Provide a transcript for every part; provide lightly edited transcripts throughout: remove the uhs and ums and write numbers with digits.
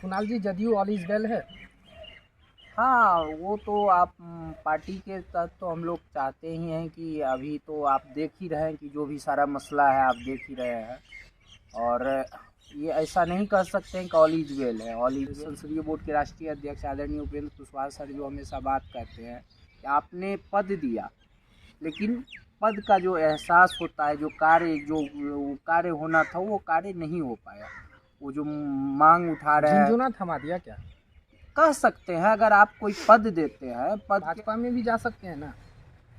Kunal ji, JDU all is well है। हाँ, वो तो आप पार्टी के तहत तो हम लोग चाहते ही हैं कि अभी तो आप देख ही रहे हैं कि जो भी सारा मसला है आप देख ही रहे हैं। और ये ऐसा नहीं कह सकते हैं कि ऑल इज वेल है। ऑल इज संसदीय बोर्ड के राष्ट्रीय अध्यक्ष आदरणीय उपेंद्र कुशवाहा सर जो हमेशा बात कहते हैं कि आपने पद दिया, लेकिन पद का जो एहसास होता है, जो कार्य होना था वो कार्य नहीं हो पाया। वो जो मांग उठा रहे हैं, झुनझुना थमा दिया क्या? कह सकते हैं। अगर आप कोई पद देते हैं, पद भाजपा में भी जा सकते हैं ना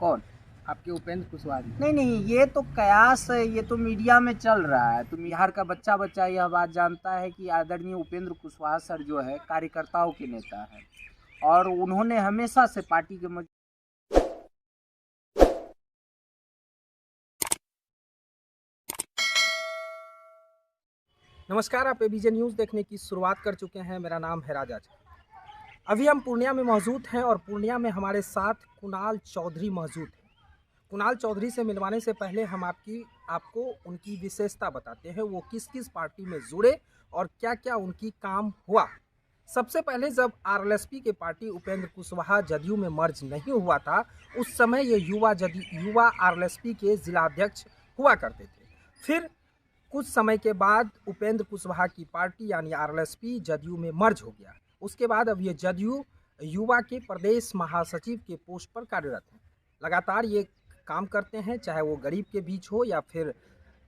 कौन? आपके उपेंद्र कुशवाहा जी। नहीं नहीं, ये तो कयास है, ये तो मीडिया में चल रहा है। तो बिहार का बच्चा बच्चा यह बात जानता है कि आदरणीय उपेंद्र कुशवाहा सर जो है कार्यकर्ताओं के नेता है, और उन्होंने हमेशा से पार्टी के नमस्कार, आप एबीजे न्यूज़ देखने की शुरुआत कर चुके हैं। मेरा नाम है राजा। अभी हम पूर्णिया में मौजूद हैं और पूर्णिया में हमारे साथ कुणाल चौधरी मौजूद हैं। कुणाल चौधरी से मिलवाने से पहले हम आपको उनकी विशेषता बताते हैं, वो किस किस पार्टी में जुड़े और क्या क्या उनकी काम हुआ। सबसे पहले जब आरएलएसपी के पार्टी उपेंद्र कुशवाहा जदयू में मर्ज नहीं हुआ था, उस समय ये युवा आरएलएसपी के जिलाध्यक्ष हुआ करते थे। फिर कुछ समय के बाद उपेंद्र कुशवाहा की पार्टी यानी आरएलएसपी जदयू में मर्ज हो गया। उसके बाद अब ये जदयू युवा के प्रदेश महासचिव के पोस्ट पर कार्यरत हैं। लगातार ये काम करते हैं, चाहे वो गरीब के बीच हो या फिर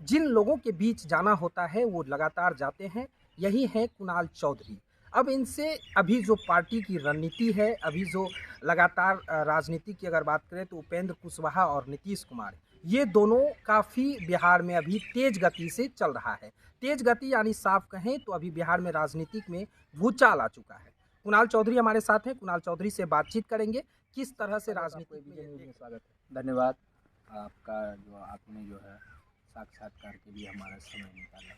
जिन लोगों के बीच जाना होता है वो लगातार जाते हैं। यही है कुणाल चौधरी। अब इनसे अभी जो पार्टी की रणनीति है, अभी जो लगातार राजनीति की अगर बात करें तो उपेंद्र कुशवाहा और नीतीश कुमार, ये दोनों काफ़ी बिहार में अभी तेज गति से चल रहा है। तेज गति यानी साफ कहें तो अभी बिहार में राजनीतिक में भूचाल आ चुका है। कुणाल चौधरी हमारे साथ हैं, कुणाल चौधरी से बातचीत करेंगे किस तरह से राजनीतिक में। स्वागत है। धन्यवाद आपका, जो आपने जो है साक्षात्कार के लिए हमारा समय निकाला।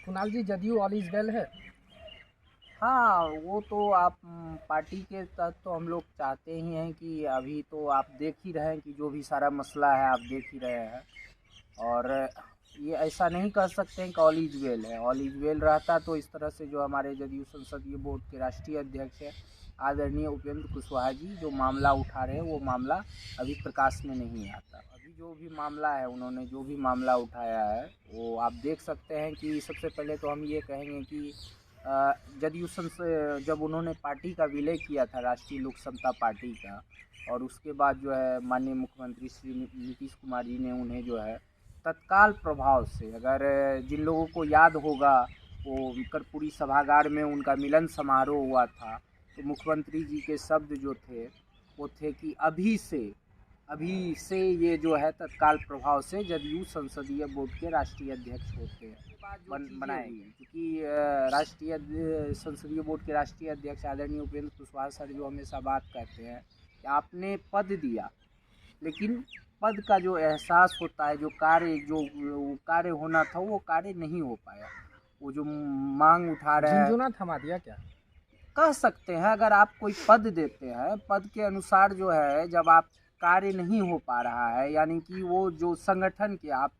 Kunal ji, JDU all is well है। हाँ, वो तो आप पार्टी के तहत तो हम लोग चाहते ही हैं कि अभी तो आप देख ही रहे हैं कि जो भी सारा मसला है आप देख ही रहे हैं। और ये ऐसा नहीं कह सकते हैं कि ऑल इज वेल है। ऑल इज वेल रहता तो इस तरह से जो हमारे जदयू संसदीय बोर्ड के राष्ट्रीय अध्यक्ष है आदरणीय उपेंद्र कुशवाहा जी जो मामला उठा रहे हैं वो मामला अभी प्रकाश में नहीं आता। अभी जो भी मामला है, उन्होंने जो भी मामला उठाया है वो आप देख सकते हैं कि सबसे पहले तो हम ये कहेंगे कि जदयू जब उन्होंने पार्टी का विलय किया था, राष्ट्रीय लोक समता पार्टी का, और उसके बाद जो है माननीय मुख्यमंत्री श्री नीतीश कुमार जी ने उन्हें जो है तत्काल प्रभाव से, अगर जिन लोगों को याद होगा वो कर्पूरी सभागार में उनका मिलन समारोह हुआ था, तो मुख्यमंत्री जी के शब्द जो थे वो थे कि अभी से ये जो है तत्काल प्रभाव से जदयू संसदीय बोर्ड के राष्ट्रीय अध्यक्ष होते हैं बनाए गए। क्योंकि संसदीय बोर्ड के राष्ट्रीय अध्यक्ष आदरणीय उपेंद्र कुशवाहा सर जो हमेशा बात कहते हैं कि आपने पद दिया, लेकिन पद का जो एहसास होता है, जो कार्य होना था वो कार्य नहीं हो पाया। वो जो मांग उठा रहे हैं, झुनझुना थमा दिया क्या? कह सकते हैं। अगर आप कोई पद देते हैं, पद के अनुसार जो है जब आप कार्य नहीं हो पा रहा है, यानी कि वो जो संगठन के आप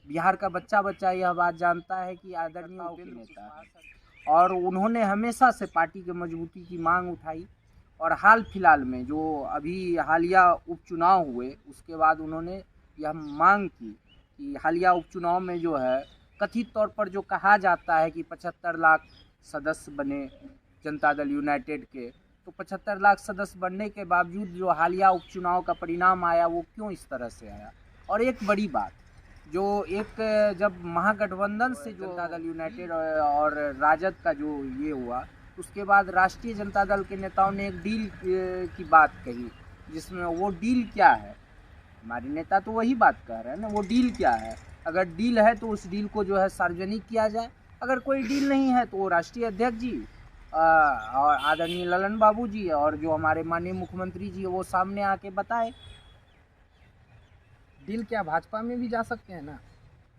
बिहार का बच्चा बच्चा यह बात जानता है कि आदरणीय उपेंद्र नेता है, और उन्होंने हमेशा से पार्टी के मजबूती की मांग उठाई। और हाल फिलहाल में जो अभी हालिया उपचुनाव हुए उसके बाद उन्होंने यह मांग की कि हालिया उपचुनाव में जो है कथित तौर पर जो कहा जाता है कि 75 लाख सदस्य बने जनता दल यूनाइटेड के, तो 75 लाख सदस्य बनने के बावजूद जो हालिया उपचुनाव का परिणाम आया वो क्यों इस तरह से आया। और एक बड़ी बात, जो एक जब महागठबंधन से जो जनता दल यूनाइटेड और राजद का जो ये हुआ, उसके बाद राष्ट्रीय जनता दल के नेताओं ने एक डील की बात कही, जिसमें वो डील क्या है, हमारे नेता तो वही बात कह रहे हैं ना, वो डील क्या है। अगर डील है तो उस डील को जो है सार्वजनिक किया जाए, अगर कोई डील नहीं है तो वो राष्ट्रीय अध्यक्ष जी और आदरणीय ललन बाबू जी और जो हमारे माननीय मुख्यमंत्री जी वो सामने आके बताए। डील क्या भाजपा में भी जा सकते हैं ना?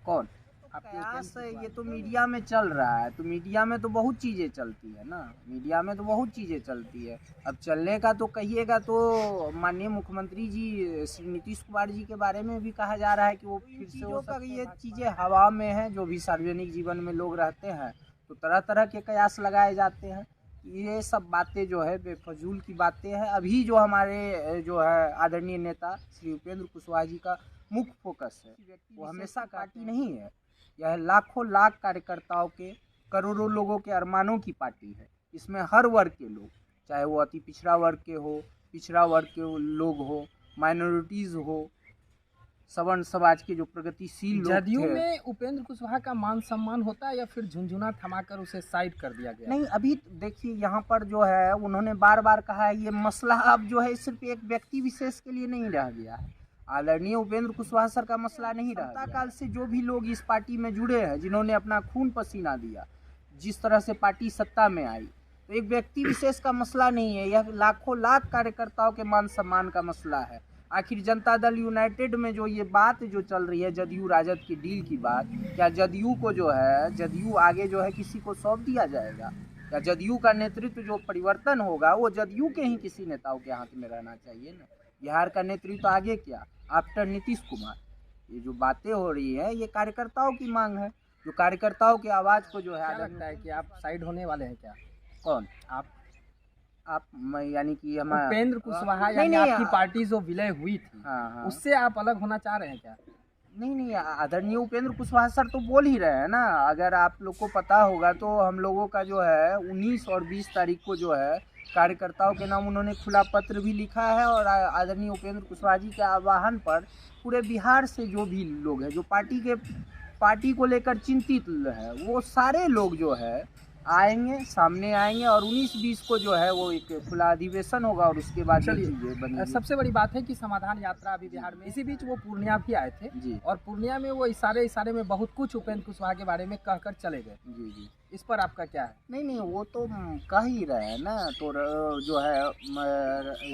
कौन? आपके ये तो मीडिया में चल रहा है, तो मीडिया में तो बहुत चीज़ें चलती है ना, मीडिया में तो बहुत चीज़ें चलती है। अब चलने का तो कहिएगा तो माननीय मुख्यमंत्री जी श्री नीतीश कुमार जी के बारे में भी कहा जा रहा है कि वो फिर से हो सकता है। ये चीज़ें हवा में हैं, जो भी सार्वजनिक जीवन में लोग रहते हैं तो तरह तरह के कयास लगाए जाते हैं। ये सब बातें जो है बेफजूल की बातें हैं। अभी जो हमारे जो है आदरणीय नेता श्री उपेंद्र कुशवाहा जी का मुख्य फोकस है वो हमेशा पार्टी नहीं है, यह लाखों लाख कार्यकर्ताओं के, करोड़ों लोगों के अरमानों की पार्टी है। इसमें हर वर्ग के लोग, चाहे वो अति पिछड़ा वर्ग के हो, पिछड़ा वर्ग के लोग हो, माइनॉरिटीज़ हो, सवर्ण समाज के जो प्रगतिशील लोग जदयू थे। में उपेंद्र कुशवाहा का मान सम्मान होता है या फिर झुनझुना थमाकर उसे साइड कर दिया गया? नहीं, अभी देखिए यहाँ पर जो है उन्होंने बार बार कहा है ये मसला अब जो है सिर्फ एक व्यक्ति विशेष के लिए नहीं रह गया है। आदरणीय उपेंद्र कुशवाहा सर का मसला नहीं रहा। सत्ता काल से जो भी लोग इस पार्टी में जुड़े हैं, जिन्होंने अपना खून पसीना दिया, जिस तरह से पार्टी सत्ता में आई, तो एक व्यक्ति विशेष का मसला नहीं है, यह लाखों लाख कार्यकर्ताओं के मान सम्मान का मसला है। आखिर जनता दल यूनाइटेड में जो ये बात जो चल रही है जदयू राजद की डील की बात, क्या जदयू को जो है जदयू आगे जो है किसी को सौंप दिया जाएगा? या जदयू का नेतृत्व जो परिवर्तन होगा वो जदयू के ही किसी नेताओं के हाथ में रहना चाहिए ना। बिहार का नेतृत्व आगे क्या, आफ्टर नीतीश कुमार। ये जो बातें हो रही है ये कार्यकर्ताओं की मांग है, जो कार्यकर्ताओं की आवाज़ को जो है। क्या लगता है कि आप साइड होने वाले हैं क्या? कौन आप यानी कि हमारा उपेंद्र कुशवाहा नहीं, यानी नहीं, आपकी पार्टी जो विलय हुई थी, हाँ। उससे आप अलग होना चाह रहे हैं क्या? नहीं, आदरणीय उपेंद्र कुशवाहा सर तो बोल ही रहे हैं ना। अगर आप लोग को पता होगा तो हम लोगों का जो है 19 और 20 तारीख को जो है कार्यकर्ताओं के नाम उन्होंने खुला पत्र भी लिखा है, और आदरणीय उपेंद्र कुशवाहा जी के आह्वान पर पूरे बिहार से जो भी लोग हैं जो पार्टी को लेकर चिंतित है, वो सारे लोग जो है आएंगे, सामने आएंगे, और 19-20 को जो है वो एक खुला अधिवेशन होगा, और उसके बाद चीजें बनेंगी। सबसे बड़ी बात है कि समाधान यात्रा अभी बिहार में, इसी बीच वो पूर्णिया भी आए थे जी, और पूर्णिया में वो इशारे में बहुत कुछ उपेंद्र कुशवाहा के बारे में कहकर चले गए। जी, इस पर आपका क्या है? नहीं, वो तो कह ही रहे हैं ना। तो जो है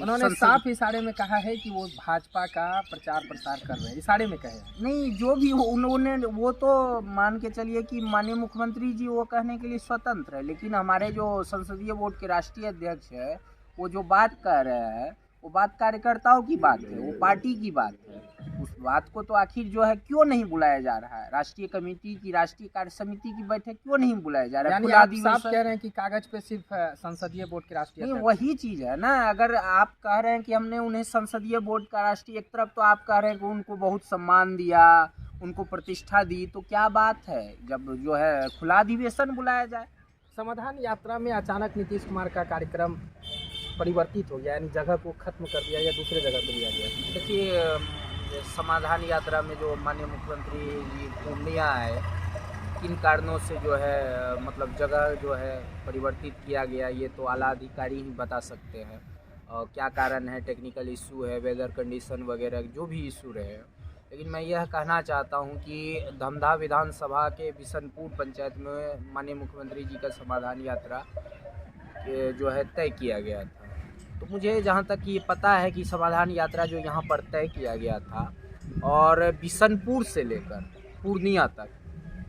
उन्होंने साफ इशारे में कहा है कि वो भाजपा का प्रचार प्रसार कर रहे हैं, इशारे में कहे हैं। नहीं, जो भी हो उन्होंने, वो तो मान के चलिए कि माननीय मुख्यमंत्री जी वो कहने के लिए स्वतंत्र है, लेकिन हमारे जो संसदीय बोर्ड के राष्ट्रीय अध्यक्ष है वो जो बात कह रहे हैं वो बात कार्यकर्ताओं की बात है, वो पार्टी की बात है। उस बात को तो आखिर जो है क्यों नहीं बुलाया जा रहा है? राष्ट्रीय कमेटी की, राष्ट्रीय कार्य समिति की बैठक क्यों नहीं बुलाया जा रहा है? यानी आप साफ कह रहे हैं कि कागज पे सिर्फ संसदीय बोर्ड के राष्ट्रीय नहीं, वही चीज़ है ना। अगर आप कह रहे हैं कि हमने उन्हें संसदीय बोर्ड का राष्ट्रीय, एक तरफ तो आप कह रहे हैं कि उनको बहुत सम्मान दिया, उनको प्रतिष्ठा दी, तो क्या बात है जब जो है खुला अधिवेशन बुलाया जाए? समाधान यात्रा में अचानक नीतीश कुमार का कार्यक्रम परिवर्तित हो गया, यानी जगह को खत्म कर दिया या दूसरे जगह पर लिया गया। देखिए, समाधान यात्रा में जो माननीय मुख्यमंत्री जी पूर्णिया आए, किन कारणों से जो है मतलब जगह जो है परिवर्तित किया गया, ये तो आला अधिकारी ही बता सकते हैं। और क्या कारण है, टेक्निकल इशू है, वेदर कंडीशन वगैरह जो भी इशू रहे। लेकिन मैं यह कहना चाहता हूं कि धमधा विधानसभा के बिशनपुर पंचायत में माननीय मुख्यमंत्री जी का समाधान यात्रा जो है तय किया गया था। तो मुझे जहां तक ये पता है कि समाधान यात्रा जो यहाँ पर तय किया गया था, और बिशनपुर से लेकर पूर्णिया तक,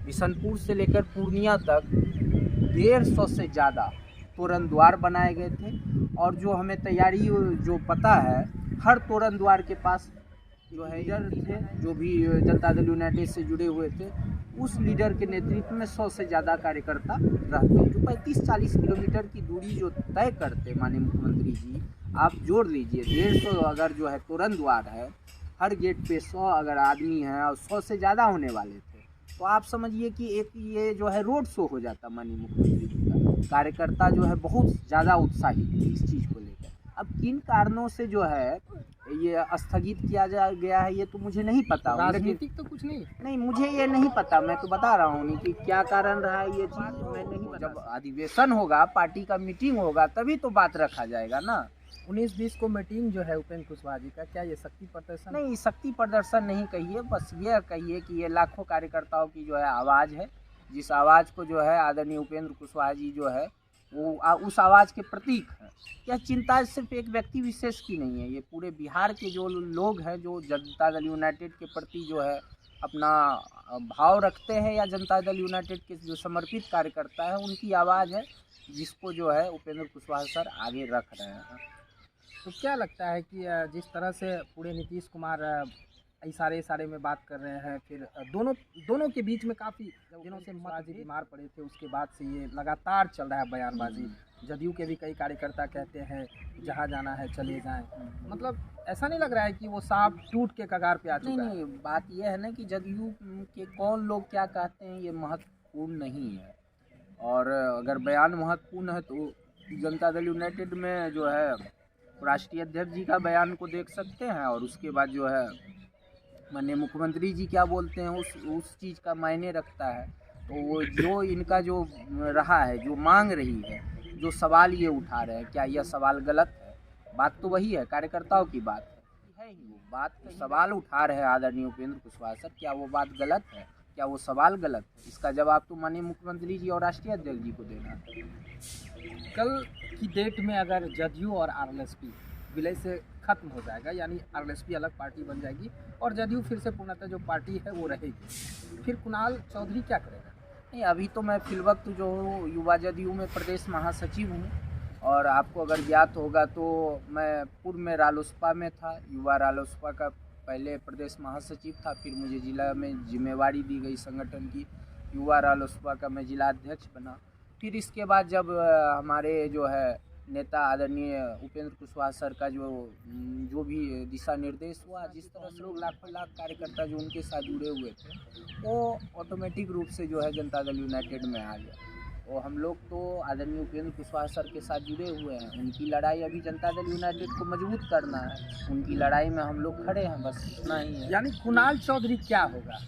बिशनपुर से लेकर पूर्णिया तक 150 से ज़्यादा तोरण द्वार बनाए गए थे। और जो हमें तैयारी जो पता है, हर तोरण द्वार के पास जो है लीडर थे, जो भी जनता दल यूनाइटेड से जुड़े हुए थे, उस लीडर के नेतृत्व में 100 से ज़्यादा कार्यकर्ता रहते, जो 35-40 किलोमीटर की दूरी जो तय करते माननीय मुख्यमंत्री जी। आप जोड़ लीजिए 150 अगर जो है तोरण द्वार है, हर गेट पे 100 अगर आदमी हैं और 100 से ज़्यादा होने वाले थे, तो आप समझिए कि एक ये जो है रोड शो हो जाता माननीय मुख्यमंत्री जी का। कार्यकर्ता जो है बहुत ज़्यादा उत्साहित थे इस चीज़ को लेकर। अब किन कारणों से जो है ये स्थगित किया गया है ये तो मुझे नहीं पता। राजनीतिक तो कुछ नहीं, मुझे ये नहीं पता। मैं तो बता रहा हूँ कि क्या कारण रहा है ये चीज़ मैं नहीं पता। जब अधिवेशन होगा, पार्टी का मीटिंग होगा, तभी तो बात रखा जाएगा ना। 19-20 को मीटिंग जो है उपेंद्र कुशवाहा जी का, क्या ये शक्ति प्रदर्शन? नहीं, शक्ति प्रदर्शन नहीं कहिए, बस ये कहिए कि ये लाखों कार्यकर्ताओं की जो है आवाज़ है, जिस आवाज़ को जो है आदरणीय उपेंद्र कुशवाहा जी जो है वो उस आवाज़ के प्रतीक है। यह चिंता सिर्फ एक व्यक्ति विशेष की नहीं है, ये पूरे बिहार के जो लोग हैं जो जनता दल यूनाइटेड के प्रति जो है अपना भाव रखते हैं, या जनता दल यूनाइटेड के जो समर्पित कार्यकर्ता है, उनकी आवाज़ है, जिसको जो है उपेंद्र कुशवाहा सर आगे रख रहे हैं। तो क्या लगता है कि जिस तरह से पूरे नीतीश कुमार इशारे में बात कर रहे हैं। फिर दोनों के बीच में काफ़ी दिनों से माजी बीमार पड़े थे, उसके बाद से ये लगातार चल रहा है बयानबाजी। जदयू के भी कई कार्यकर्ता कहते हैं जहाँ जाना है चले जाएं। मतलब ऐसा नहीं लग रहा है कि वो सांप टूट के कगार पे आ नहीं चुका है? नहीं, बात यह है ना कि जदयू के कौन लोग क्या कहते हैं ये महत्वपूर्ण नहीं है। और अगर बयान महत्वपूर्ण है तो जनता दल यूनाइटेड में जो है राष्ट्रीय अध्यक्ष जी का बयान को देख सकते हैं, और उसके बाद जो है माननीय मुख्यमंत्री जी क्या बोलते हैं उस चीज़ का मायने रखता है। तो वो जो इनका जो रहा है, जो मांग रही है, जो सवाल ये उठा रहे हैं, क्या यह सवाल गलत है? बात तो वही है, कार्यकर्ताओं की बात है ही वो बात। सवाल उठा रहे हैं आदरणीय उपेंद्र कुशवाहा सर, क्या वो बात गलत है? क्या वो सवाल गलत है? इसका जवाब तो माननीय मुख्यमंत्री जी और राष्ट्रीय अध्यक्ष जी को देना है। कल की डेट में अगर जदयू और आरएलएसपी विलय से खत्म हो जाएगा, यानी आरएलएसपी अलग पार्टी बन जाएगी और जदयू फिर से पूर्णतः जो पार्टी है वो रहेगी, फिर कुणाल चौधरी क्या करेगा? नहीं, अभी तो मैं फिलवक्त जो हूँ युवा जदयू में प्रदेश महासचिव हूँ, और आपको अगर ज्ञात होगा तो मैं पूर्व में रालोसपा में था, युवा रालोसपा का पहले प्रदेश महासचिव था। फिर मुझे जिला में जिम्मेवारी दी गई संगठन की, युवा रालोसपा का मैं जिला अध्यक्ष बना। फिर इसके बाद जब हमारे जो है नेता आदरणीय उपेंद्र कुशवाहा सर का जो भी दिशा निर्देश हुआ, जिस तरह से लोग लाखों लाख कार्यकर्ता जो उनके साथ जुड़े हुए थे, वो ऑटोमेटिक रूप से जो है जनता दल यूनाइटेड में आ गया। और हम लोग तो आदरणीय उपेंद्र कुशवाहा सर के साथ जुड़े हुए हैं। उनकी लड़ाई अभी जनता दल यूनाइटेड को मजबूत करना है, उनकी लड़ाई में हम लोग खड़े हैं, बस इतना ही है। यानी कुणाल चौधरी क्या होगा,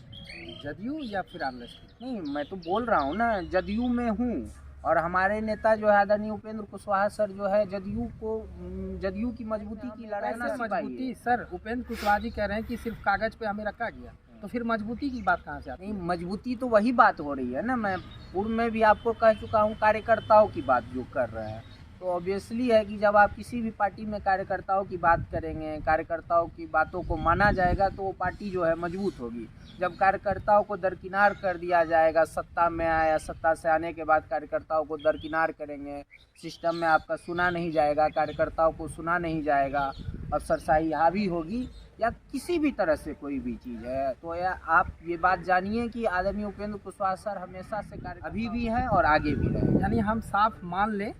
जदयू या फिर आरएलएसपी? नहीं, मैं तो बोल रहा हूँ ना, जदयू में हूँ, और हमारे नेता जो है आदरणीय उपेंद्र कुशवाहा सर जो है जदयू की मजबूती की लड़ाई में मजबूती। सर उपेंद्र कुशवाहा जी कह रहे हैं कि सिर्फ कागज पे हमें रखा गया, तो फिर मजबूती की बात कहाँ से आती है? नहीं, मजबूती तो वही बात हो रही है ना। मैं पूर्व में भी आपको कह चुका हूँ, कार्यकर्ताओं की बात जो कर रहे हैं, तो ऑब्वियसली है कि जब आप किसी भी पार्टी में कार्यकर्ताओं की बात करेंगे, कार्यकर्ताओं की बातों को माना जाएगा, तो वो पार्टी जो है मजबूत होगी। जब कार्यकर्ताओं को दरकिनार कर दिया जाएगा, सत्ता में आया, सत्ता से आने के बाद कार्यकर्ताओं को दरकिनार करेंगे, सिस्टम में आपका सुना नहीं जाएगा, कार्यकर्ताओं को सुना नहीं जाएगा, अफसरशाही हावी होगी, या किसी भी तरह से कोई भी चीज़ है, तो आप ये बात जानिए कि आदरणीय उपेंद्र कुशवाहा सर हमेशा से अभी भी हैं और आगे भी रहें। यानी हम साफ मान लें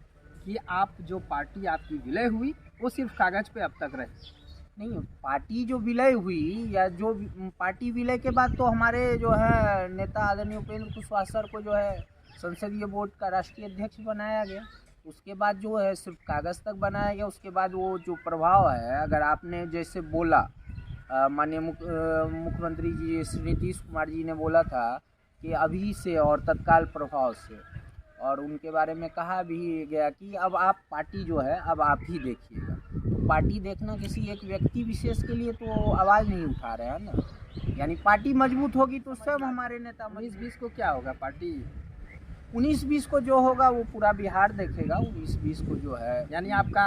कि आप जो पार्टी आपकी विलय हुई वो सिर्फ कागज पे अब तक रही? नहीं, पार्टी जो विलय हुई या जो पार्टी विलय के बाद तो हमारे जो है नेता आदरणीय उपेंद्र कुशवाहा सर को जो है संसदीय बोर्ड का राष्ट्रीय अध्यक्ष बनाया गया। उसके बाद जो है सिर्फ कागज़ तक बनाया गया। उसके बाद वो जो प्रभाव है, अगर आपने जैसे बोला, माननीय मुख्यमंत्री जी श्री नीतीश कुमार जी ने बोला था कि अभी से और तत्काल प्रभाव से, और उनके बारे में कहा भी गया कि अब आप पार्टी जो है अब आप ही देखिएगा। तो पार्टी देखना किसी एक व्यक्ति विशेष के लिए तो आवाज़ नहीं उठा रहे हैं ना, यानी पार्टी मजबूत होगी तो सब हमारे नेता 19-20 को क्या होगा पार्टी? 19-20 को जो होगा वो पूरा बिहार देखेगा। 19-20 को जो है, यानी आपका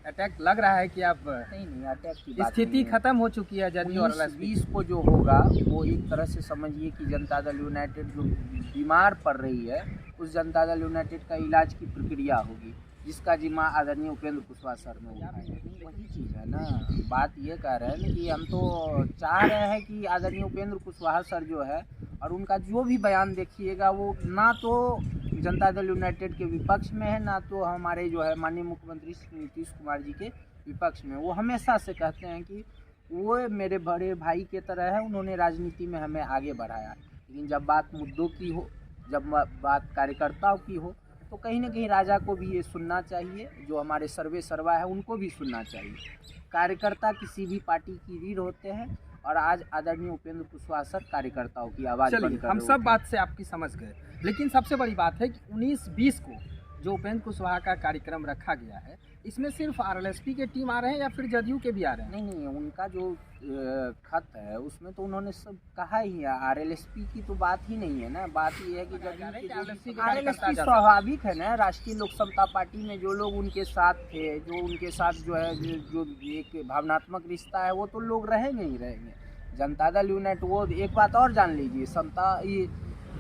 अटैक लग रहा है कि आप नहीं अटैक की बात स्थिति खत्म हो चुकी है जदयू और 19-20 को जो होगा वो एक तरह से समझिए कि जनता दल यूनाइटेड जो बीमार पड़ रही है, उस जनता दल यूनाइटेड का इलाज की प्रक्रिया होगी, जिसका जिम्मा आदरणीय उपेंद्र कुशवाहा सर ने उठाया। वही चीज़ है ना, बात ये कह रहे हैं ना कि हम तो चाह रहे हैं कि आदरणीय उपेंद्र कुशवाहा सर जो है, और उनका जो भी बयान देखिएगा वो ना तो जनता दल यूनाइटेड के विपक्ष में है, ना तो हमारे जो है माननीय मुख्यमंत्री श्री नीतीश कुमार जी के विपक्ष में। वो हमेशा से कहते हैं कि वो मेरे बड़े भाई के तरह है, उन्होंने राजनीति में हमें आगे बढ़ाया। लेकिन जब बात मुद्दों की हो, जब बात कार्यकर्ताओं की हो, तो कहीं ना कहीं राजा को भी ये सुनना चाहिए, जो हमारे सर्वे सर्वा है उनको भी सुनना चाहिए। कार्यकर्ता किसी भी पार्टी की रीढ़ होते हैं, और आज आदरणीय उपेंद्र कुशवाहा सर कार्यकर्ताओं की आवाज़ बनकर हम सब बात से आपकी समझ गए, लेकिन सबसे बड़ी बात है कि 19-20 को जो उपेंद्र कुशवाहा का कार्यक्रम रखा गया है, इसमें सिर्फ आरएलएसपी के टीम आ रहे हैं या फिर जदयू के भी आ रहे हैं? नहीं, उनका जो खत है उसमें तो उन्होंने सब कहा ही है, आरएलएसपी की तो बात ही नहीं है ना। बात ये है कि जदयू आरएलएसपी स्वाभाविक है ना, राष्ट्रीय लोक समता पार्टी में जो लोग उनके साथ थे, जो उनके साथ जो है जो एक भावनात्मक रिश्ता है, वो तो लोग रहेंगे ही रहेंगे। जनता दल यूनाइटेड, वो एक बात और जान लीजिए, समता ये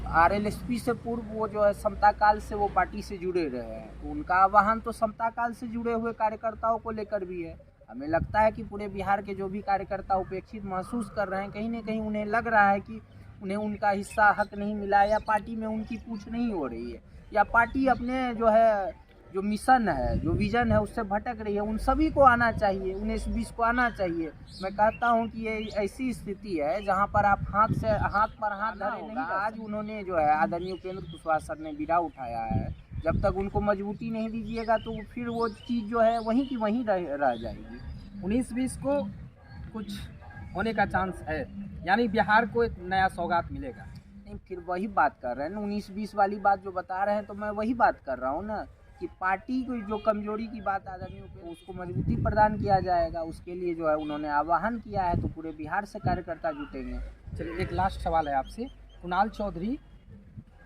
आरएलएसपी से पूर्व वो जो है समता काल से वो पार्टी से जुड़े रहे हैं, तो उनका आह्वान तो समता काल से जुड़े हुए कार्यकर्ताओं को लेकर भी है। हमें लगता है कि पूरे बिहार के जो भी कार्यकर्ता उपेक्षित महसूस कर रहे हैं, कहीं ना कहीं उन्हें लग रहा है कि उन्हें उनका हिस्सा हक नहीं मिला, या पार्टी में उनकी पूछ नहीं हो रही है, या पार्टी अपने जो है जो मिशन है, जो विज़न है, उससे भटक रही है। उन सभी को आना चाहिए, 19-20 को आना चाहिए। मैं कहता हूं कि ये ऐसी स्थिति है जहां पर आप हाथ पर हाथ धरे नहीं। आज उन्होंने जो है आदरणीय उपेंद्र कुशवाहा सर ने बीड़ा उठाया है, जब तक उनको मजबूती नहीं दीजिएगा तो फिर वो चीज़ जो है वहीं की वहीं रह जाएगी। 19-20 को कुछ होने का चांस है, यानी बिहार को एक नया सौगात मिलेगा। नहीं, फिर वही बात कर रहे हैं ना, 19-20 वाली बात जो बता रहे हैं, तो मैं वही बात कर रहा हूँ ना कि पार्टी को जो कमजोरी की बात आदरणीय पे उसको मजबूती प्रदान किया जाएगा। उसके लिए जो है उन्होंने आह्वान किया है, तो पूरे बिहार से कार्यकर्ता जुटेंगे। चलिए, एक लास्ट सवाल है आपसे। कुणाल चौधरी,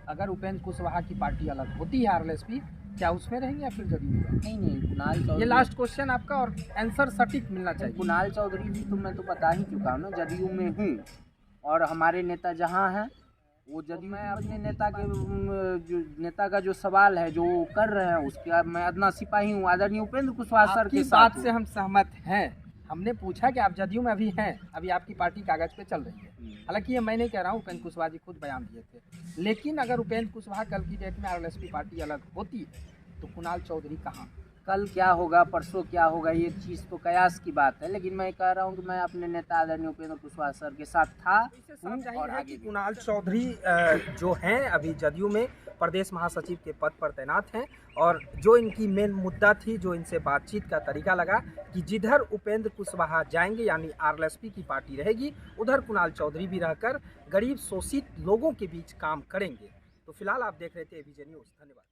अगर उपेंद्र कुशवाहा की पार्टी अलग होती है आरएलएसपी, क्या उसमें रहेंगे या फिर जदयू में? नहीं, कुणाल चौधरी, ये लास्ट क्वेश्चन आपका, और आंसर सटीक मिलना चाहिए। कुणाल चौधरी भी तो मैं तो बता ही चुका हूँ ना, जदयू में हूँ, और हमारे नेता जहाँ हैं वो जदयू। मैं अपने नेता का जो सवाल है जो कर रहे हैं उसके मैं अदना सिपाही हूँ। आदरणीय उपेंद्र कुशवाहा सर के बात से हम सहमत हैं। हमने पूछा कि आप जदयू में अभी हैं, अभी आपकी पार्टी कागज पे चल रही है। हालांकि ये मैं नहीं कह रहा हूँ, उपेंद्र कुशवाहा जी खुद बयान दिए थे। लेकिन अगर उपेंद्र कुशवाहा कल की डेट में आरएलएसपी पार्टी अलग होती तो कुणाल चौधरी कहाँ? कल क्या होगा, परसों क्या होगा, ये चीज़ तो कयास की बात है। लेकिन मैं कह रहा हूँ कि मैं अपने नेता आदरणीय उपेंद्र कुशवाहा सर के साथ था और आगे भी। कुणाल चौधरी जो हैं अभी जदयू में प्रदेश महासचिव के पद पर तैनात हैं, और जो इनकी मेन मुद्दा थी, जो इनसे बातचीत का तरीका लगा कि जिधर उपेंद्र कुशवाहा जाएंगे यानी आरएलएसपी की पार्टी रहेगी, उधर कुणाल चौधरी भी रहकर गरीब शोषित लोगों के बीच काम करेंगे। तो फिलहाल आप देख रहे थे एबीजे न्यूज़। धन्यवाद।